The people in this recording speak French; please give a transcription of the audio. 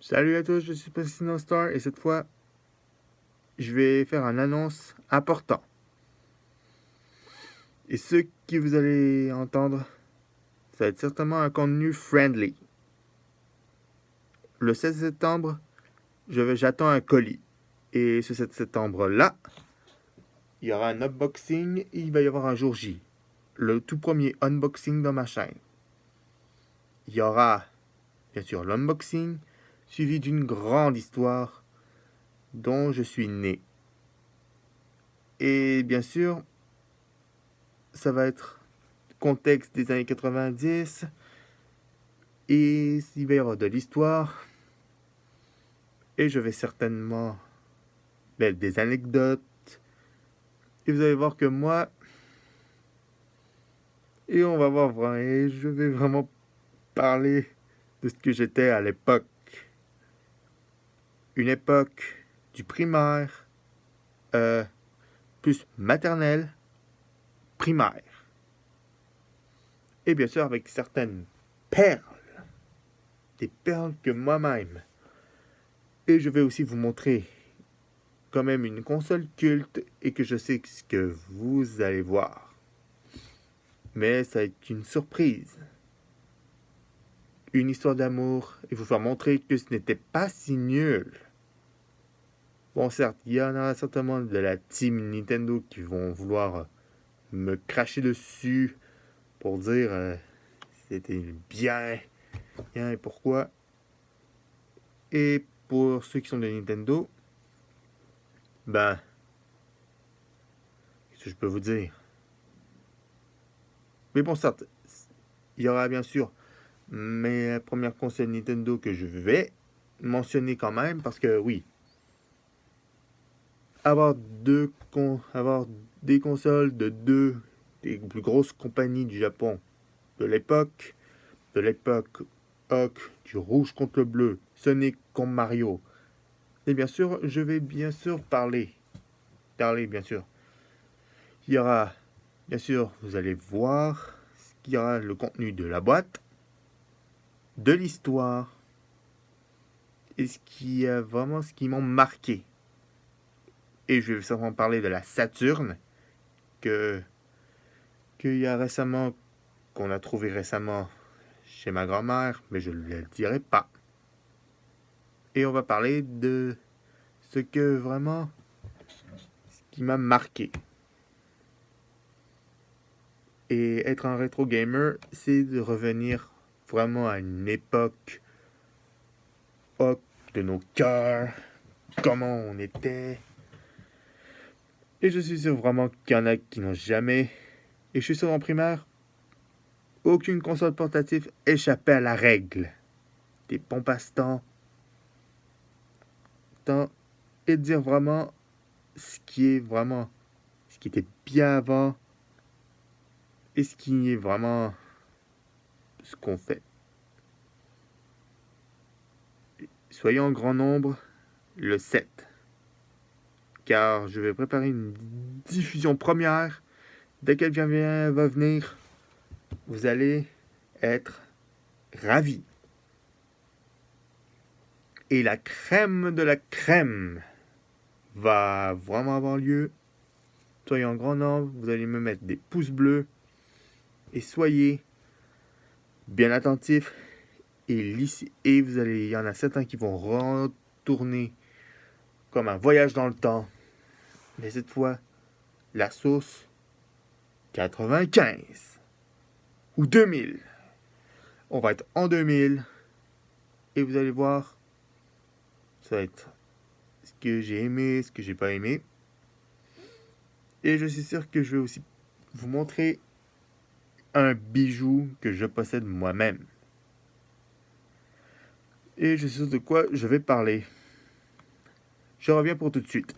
Salut à tous, je suis President Star et cette fois, je vais faire une annonce importante. Et ce que vous allez entendre, ça va être certainement un contenu friendly. Le 16 septembre, j'attends un colis. Et ce 7 septembre-là, il y aura un unboxing et il va y avoir un jour J. Le tout premier unboxing dans ma chaîne. Il y aura, bien sûr, l'unboxing, suivi d'une grande histoire dont je suis né. Et bien sûr, ça va être contexte des années 90 et il va y avoir de l'histoire et je vais certainement mettre des anecdotes et vous allez voir que moi et on va voir vraiment et je vais vraiment parler de ce que j'étais à l'époque, une époque du primaire, plus maternelle, primaire, et bien sûr avec certaines perles, des perles que moi-même. Et je vais aussi vous montrer quand même une console culte et que je sais ce que vous allez voir. Mais ça va être une surprise. Une histoire d'amour et vous faire montrer que ce n'était pas si nul. Bon, certes, il y en a certainement de la team Nintendo qui vont vouloir me cracher dessus pour dire c'était bien et pourquoi. Et pour ceux qui sont de Nintendo, ben, qu'est-ce que je peux vous dire? Mais bon, certes, il y aura bien sûr mes premières consoles Nintendo que je vais mentionner quand même, parce que oui, avoir des consoles de deux des plus grosses compagnies du Japon de l'époque, du rouge contre le bleu, Sonic contre Mario, et bien sûr, je vais bien sûr parler bien sûr. Il y aura, bien sûr, vous allez voir, il y aura le contenu de la boîte, de l'histoire, et ce qui m'ont marqué. Et je vais certainement parler de la Saturn qu'il y a récemment, qu'on a trouvé récemment chez ma grand-mère, mais je ne le dirai pas. Et on va parler de ce qui m'a marqué. Et être un rétro gamer, c'est de revenir vraiment à une époque de nos cœurs, comment on était. Et je suis sûr vraiment qu'il y en a qui n'ont jamais. Et je suis sûr en primaire, aucune console portative échappait à la règle. Des bons passe-temps. Et de dire vraiment ce qui était bien avant et ce qui est vraiment ce qu'on fait. Soyons en grand nombre le 7. Car je vais préparer une diffusion première. Dès qu'elle va venir, vous allez être ravis. Et la crème de la crème va vraiment avoir lieu. Soyez en grand nombre, vous allez me mettre des pouces bleus et soyez bien attentifs. Et il y en a certains qui vont retourner comme un voyage dans le temps. Mais cette fois, la sauce 95 ou 2000. On va être en 2000 et vous allez voir, ça va être ce que j'ai aimé, ce que j'ai pas aimé. Et je suis sûr que je vais aussi vous montrer un bijou que je possède moi-même. Et je suis sûr de quoi je vais parler. Je reviens pour tout de suite.